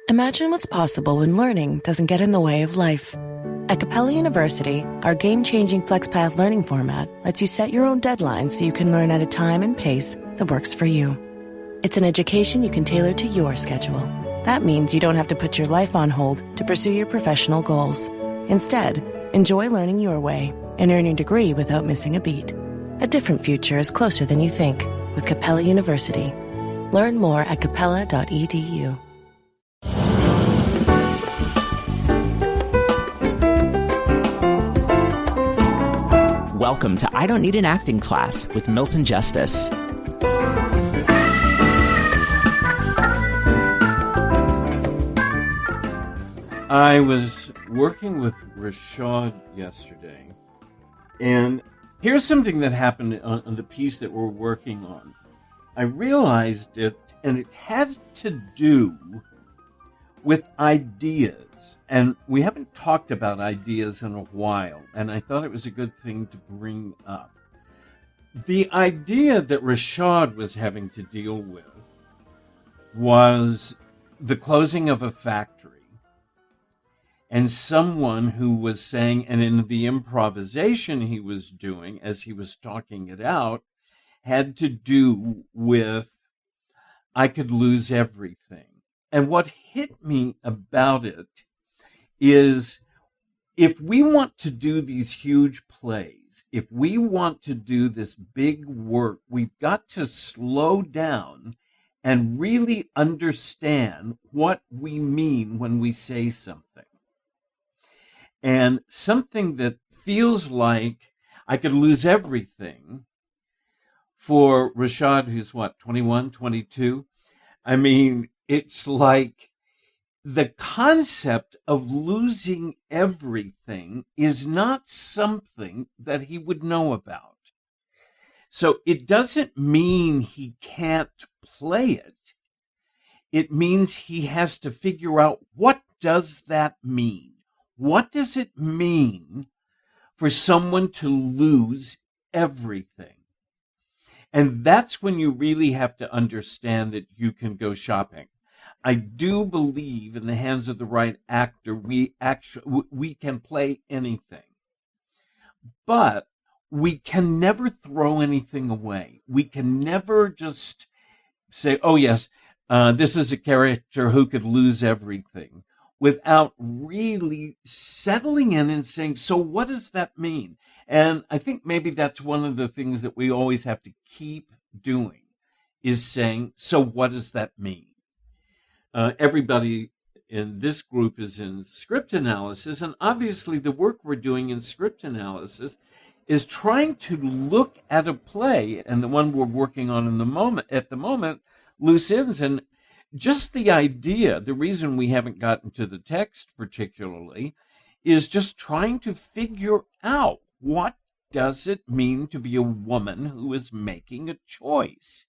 Imagine what's possible when learning doesn't get in the way of life. At Capella University, our game-changing FlexPath learning format lets you set your own deadlines so you can learn at a time and pace that works for you. It's an education you can tailor to your schedule. That means you don't have to put your life on hold to pursue your professional goals. Instead, enjoy learning your way and earn your degree without missing a beat. A different future is closer than you think with Capella University. Learn more at capella.edu. Welcome to I Don't Need an Acting Class with Milton Justice. I was working with Rashad yesterday, and here's something that happened on the piece that we're working on. I realized it, and it has to do with ideas. And we haven't talked about ideas in a while, and I thought it was a good thing to bring up. The idea that Rashad was having to deal with was the closing of a factory, and someone who was saying, and in the improvisation he was doing as he was talking it out, had to do with, I could lose everything. And what hit me about it is, if we want to do these huge plays, if we want to do this big work, we've got to slow down and really understand what we mean when we say something. And something that feels like I could lose everything for Rashad, who's 21, 22. I mean, it's like the concept of losing everything is not something that he would know about. So it doesn't mean he can't play it. It means he has to figure out, what does that mean? What does it mean for someone to lose everything? And that's when you really have to understand that you can go shopping. I do believe in the hands of the right actor, we can play anything. But we can never throw anything away. We can never just say, oh yes, this is a character who could lose everything, without really settling in and saying, so what does that mean? And I think maybe that's one of the things that we always have to keep doing, is saying, so what does that mean? Everybody in this group is in script analysis, and obviously the work we're doing in script analysis is trying to look at a play, and the one we're working on at the moment, Loose Ends, and just the idea, the reason we haven't gotten to the text particularly, is just trying to figure out, what does it mean to be a woman who is making a choice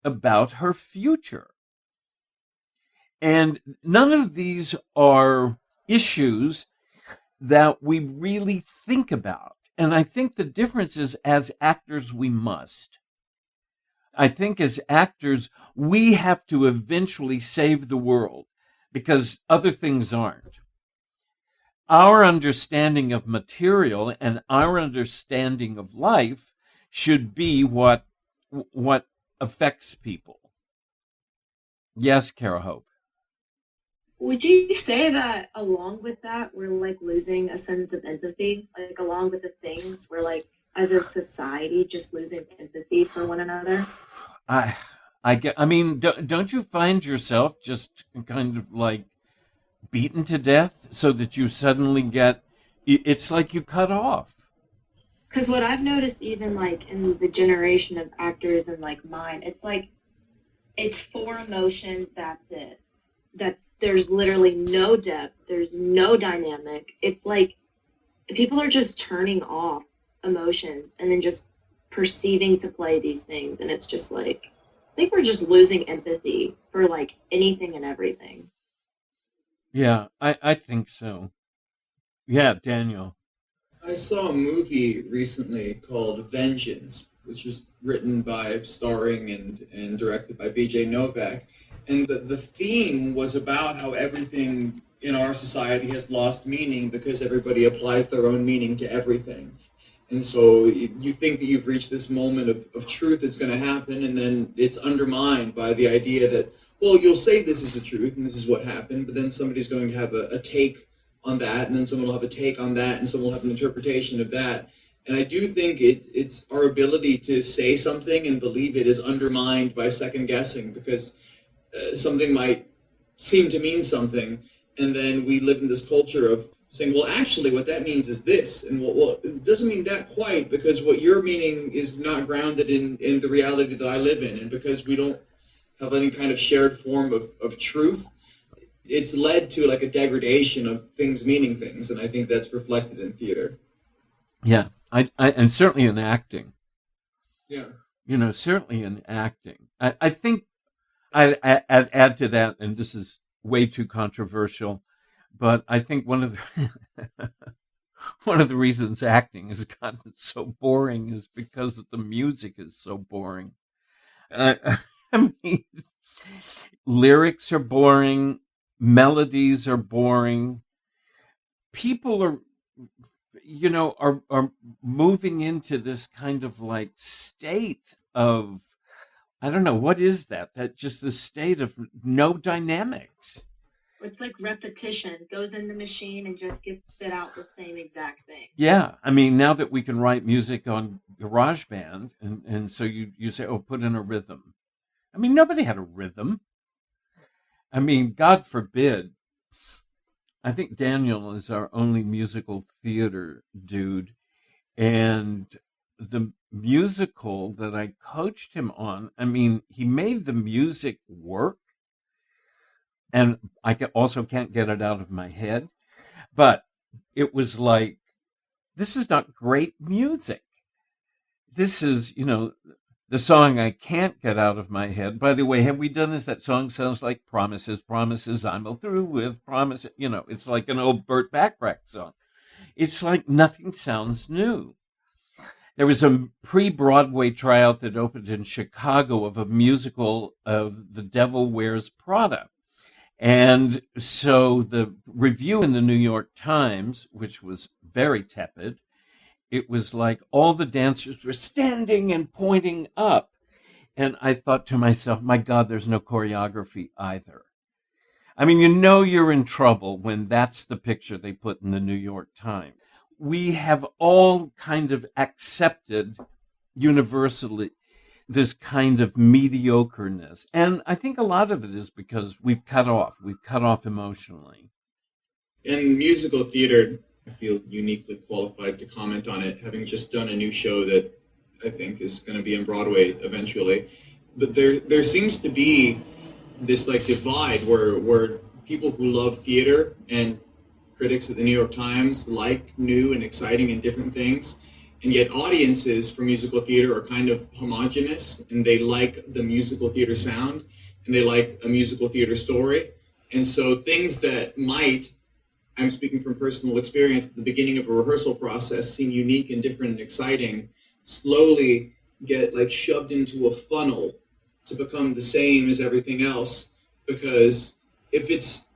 about her future? And none of these are issues that we really think about. And I think the difference is, as actors, we must. I think as actors, we have to eventually save the world, because other things aren't. Our understanding of material and our understanding of life should be what affects people. Yes, Kara Hope. Would you say that along with that, we're like losing a sense of empathy? Like along with the things, we're like, as a society, just losing empathy for one another? I mean, don't you find yourself just kind of like beaten to death so that you suddenly it's like you cut off? Because what I've noticed, even like in the generation of actors and like mine, it's like, it's 4 emotions, that's it. There's literally no depth, there's no dynamic. It's like people are just turning off emotions and then just perceiving to play these things, and it's just like, I think we're just losing empathy for like anything and everything. Yeah, I think so. Yeah, Daniel. I saw a movie recently called Vengeance, which was written by, starring, and directed by B.J. Novak. And the theme was about how everything in our society has lost meaning because everybody applies their own meaning to everything. And so you think that you've reached this moment of truth that's going to happen, and then it's undermined by the idea that, well, you'll say this is the truth and this is what happened, but then somebody's going to have a take on that, and then someone will have a take on that, and someone will have an interpretation of that. And I do think it's our ability to say something and believe it is undermined by second guessing, because something might seem to mean something, and then we live in this culture of saying, well, actually, what that means is this. And well, it doesn't mean that quite, because what you're meaning is not grounded in the reality that I live in. And because we don't have any kind of shared form of truth, it's led to like a degradation of things meaning things. And I think that's reflected in theater. Yeah, I and certainly in acting. Yeah. Certainly in acting. I think I'd add to that, and this is way too controversial, but I think one of the reasons acting has gotten so boring is because the music is so boring. I mean, lyrics are boring, melodies are boring. People are moving into this kind of like state of, I don't know, what is that? That just the state of no dynamics. It's like repetition. Goes in the machine and just gets spit out the same exact thing. Yeah. I mean, now that we can write music on GarageBand, and so you say, oh, put in a rhythm. I mean, nobody had a rhythm. I mean, God forbid. I think Daniel is our only musical theater dude. And the musical that I coached him on, I mean, he made the music work. And I also can't get it out of my head. But it was like, this is not great music. This is, the song I can't get out of my head. By the way, have we done this? That song sounds like Promises, Promises, I'm all through with Promises. It's like an old Burt Bacharach song. It's like nothing sounds new. There was a pre-Broadway tryout that opened in Chicago of a musical of The Devil Wears Prada. And so the review in the New York Times, which was very tepid, it was like all the dancers were standing and pointing up. And I thought to myself, my God, there's no choreography either. I mean, you're in trouble when that's the picture they put in the New York Times. We have all kind of accepted universally this kind of mediocreness. And I think a lot of it is because we've cut off emotionally. In musical theater, I feel uniquely qualified to comment on it, having just done a new show that I think is going to be on Broadway eventually. But there seems to be this like divide where people who love theater and critics at the New York Times like new and exciting and different things, and yet audiences for musical theater are kind of homogenous, and they like the musical theater sound, and they like a musical theater story. And so things that might, I'm speaking from personal experience, at the beginning of a rehearsal process seem unique and different and exciting, slowly get like shoved into a funnel to become the same as everything else. Because if it's,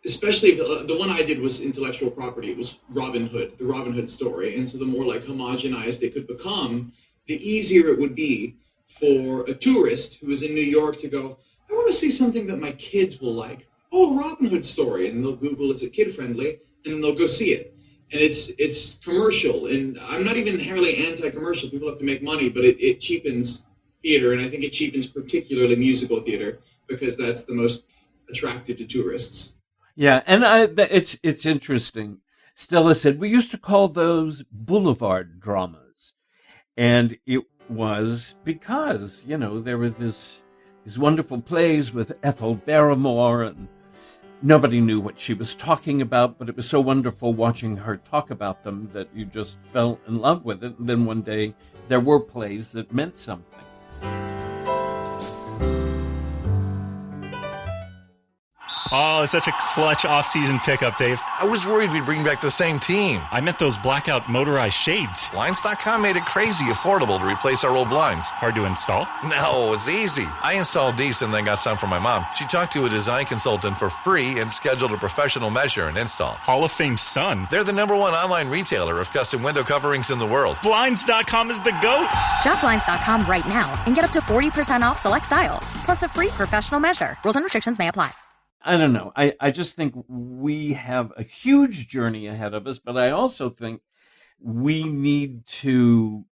especially if the one I did was intellectual property, it was Robin Hood, the Robin Hood story. And so the more like homogenized it could become, the easier it would be for a tourist who is in New York to go, I want to see something that my kids will like. Oh, a Robin Hood story. And they'll Google, is it kid friendly? And then they'll go see it. And it's commercial. And I'm not even inherently anti-commercial. People have to make money, but it cheapens theater. And I think it cheapens particularly musical theater because that's the most attractive to tourists. Yeah, and it's interesting. Stella said, we used to call those boulevard dramas. And it was because, there were these wonderful plays with Ethel Barrymore, and nobody knew what she was talking about, but it was so wonderful watching her talk about them that you just fell in love with it. And then one day there were plays that meant something. Oh, it's such a clutch off-season pickup, Dave. I was worried we'd bring back the same team. I meant those blackout motorized shades. Blinds.com made it crazy affordable to replace our old blinds. Hard to install? No, it's easy. I installed these and then got some for my mom. She talked to a design consultant for free and scheduled a professional measure and install. Hall of Fame son. They're the #1 online retailer of custom window coverings in the world. Blinds.com is the GOAT. Shop Blinds.com right now and get up to 40% off select styles, plus a free professional measure. Rules and restrictions may apply. I don't know. I just think we have a huge journey ahead of us, but I also think we need to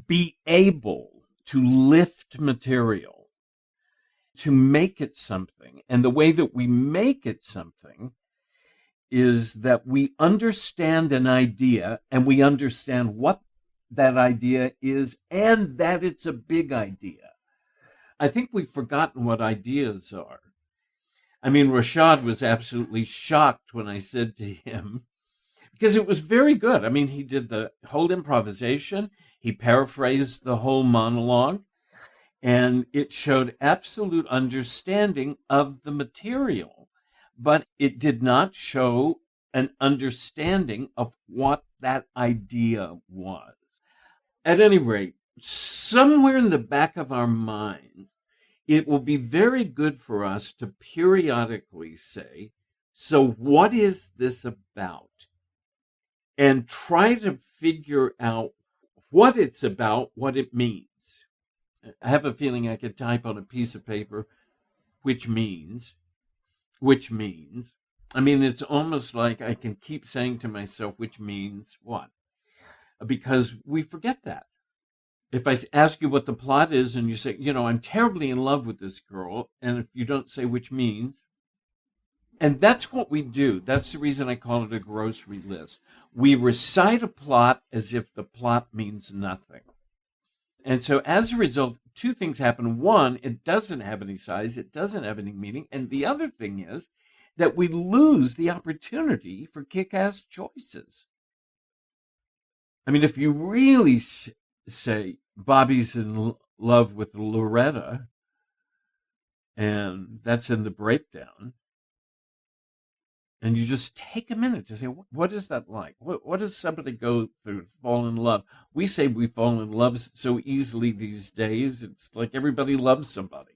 be able to lift material, to make it something. And the way that we make it something is that we understand an idea and we understand what that idea is and that it's a big idea. I think we've forgotten what ideas are. I mean, Rashad was absolutely shocked when I said to him, because it was very good. I mean, he did the whole improvisation. He paraphrased the whole monologue, and it showed absolute understanding of the material, but it did not show an understanding of what that idea was. At any rate, somewhere in the back of our mind, it will be very good for us to periodically say, so what is this about? And try to figure out what it's about, what it means. I have a feeling I could type on a piece of paper, which means. I mean, it's almost like I can keep saying to myself, which means what? Because we forget that. If I ask you what the plot is and you say, I'm terribly in love with this girl, and if you don't say which means, and that's what we do. That's the reason I call it a grocery list. We recite a plot as if the plot means nothing. And so as a result, two things happen. One, it doesn't have any size. It doesn't have any meaning. And the other thing is that we lose the opportunity for kick-ass choices. I mean, if you really say Bobby's in love with Loretta, and that's in the breakdown, and you just take a minute to say, what is that like? What does somebody go through to fall in love? We say we fall in love so easily these days. It's like everybody loves somebody.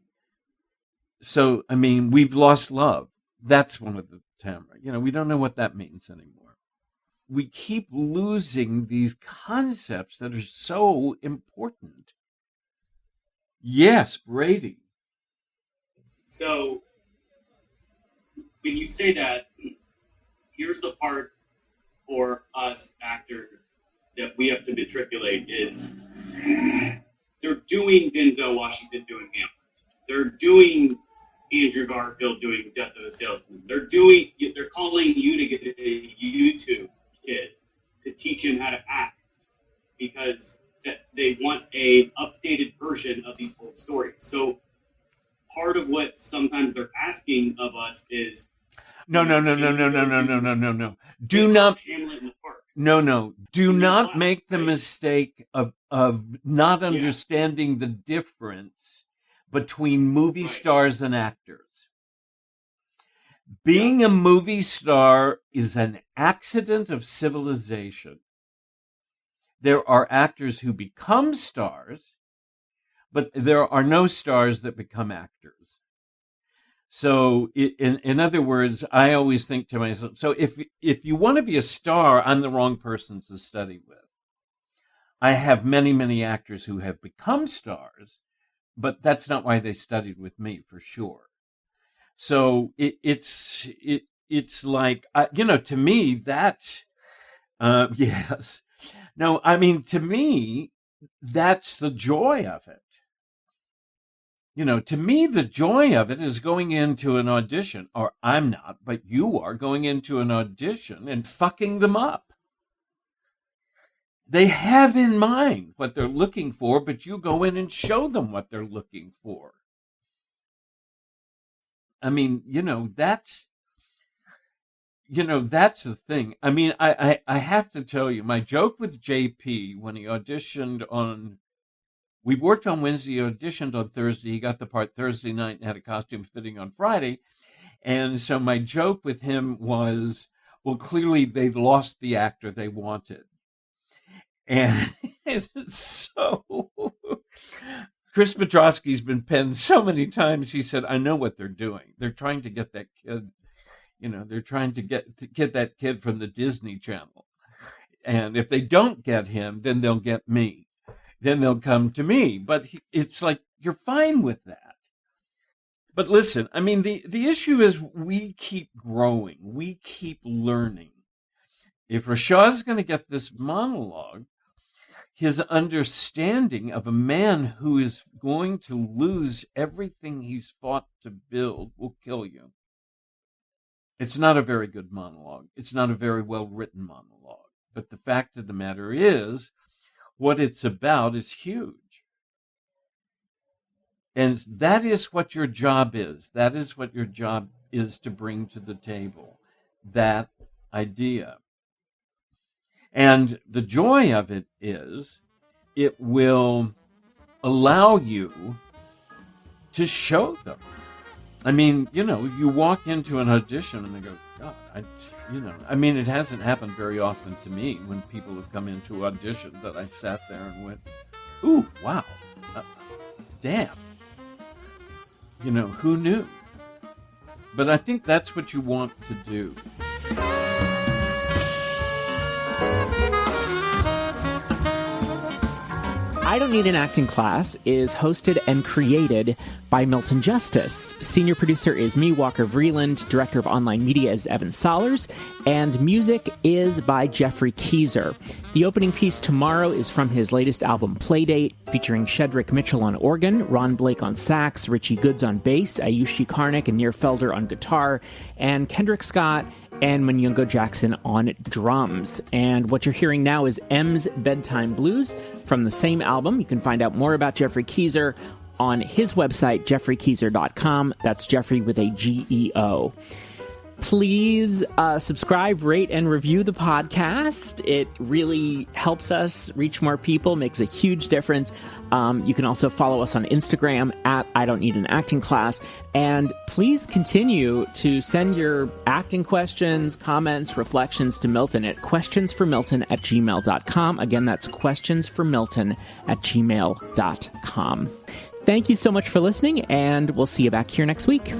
So, I mean, we've lost love. That's one of the Tamara. We don't know what that means anymore. We keep losing these concepts that are so important. Yes, Brady. So when you say that, here's the part for us actors that we have to matriculate is they're doing Denzel Washington doing Hamlet. They're doing Andrew Garfield doing Death of a Salesman. They're calling you to get a YouTube kid to teach him how to act because they want a updated version of these old stories. So part of what sometimes they're asking of us is no. Do not Hamlet in the Park. No. Do not make the mistake of not understanding the difference between movie stars and actors. Being a movie star is an accident of civilization. There are actors who become stars, but there are no stars that become actors. So in other words, I always think to myself, so if you want to be a star, I'm the wrong person to study with. I have many, many actors who have become stars, but that's not why they studied with me, for sure. So it's like, to me, that's, yes. No, I mean, to me, that's the joy of it. To me, the joy of it is going into an audition, or I'm not, but you are going into an audition and fucking them up. They have in mind what they're looking for, but you go in and show them what they're looking for. I mean, that's the thing. I mean, I have to tell you, my joke with JP when he auditioned we worked on Wednesday, he auditioned on Thursday, he got the part Thursday night and had a costume fitting on Friday. And so my joke with him was, well, clearly they've lost the actor they wanted. And so Chris Petrovsky's been penned so many times. He said, I know what they're doing. They're trying to get that kid, they're trying to get that kid from the Disney Channel. And if they don't get him, then they'll get me. Then they'll come to me. But it's like, you're fine with that. But listen, I mean, the issue is we keep growing. We keep learning. If Rashad's going to get this monologue, his understanding of a man who is going to lose everything he's fought to build will kill you. It's not a very good monologue. It's not a very well-written monologue. But the fact of the matter is, what it's about is huge. And that is what your job is. That is what your job is to bring to the table, that idea. And the joy of it is it will allow you to show them. I mean, you walk into an audition and they go, God, it hasn't happened very often to me when people have come into audition that I sat there and went, ooh, wow, damn. Who knew? But I think that's what you want to do. I Don't Need an Acting Class is hosted and created by Milton Justice. Senior producer is me, Walker Vreeland. Director of online media is Evan Sollers. And music is by Jeffrey Keyser. The opening piece tomorrow is from his latest album, Playdate, featuring Shedrick Mitchell on organ, Ron Blake on sax, Richie Goods on bass, Ayushi Karnik and Nir Felder on guitar, and Kendrick Scott and Manyungo Jackson on drums. And what you're hearing now is M's Bedtime Blues from the same album. You can find out more about Jeffrey Keyser on his website, jeffreykeyser.com. That's Jeffrey with a G-E-O. Please subscribe, rate, and review the podcast. It really helps us reach more people, makes a huge difference. You can also follow us on Instagram at I Don't Need an Acting Class. And please continue to send your acting questions, comments, reflections to Milton at questionsformilton@gmail.com. Again, that's questionsformilton@gmail.com. Thank you so much for listening, and we'll see you back here next week.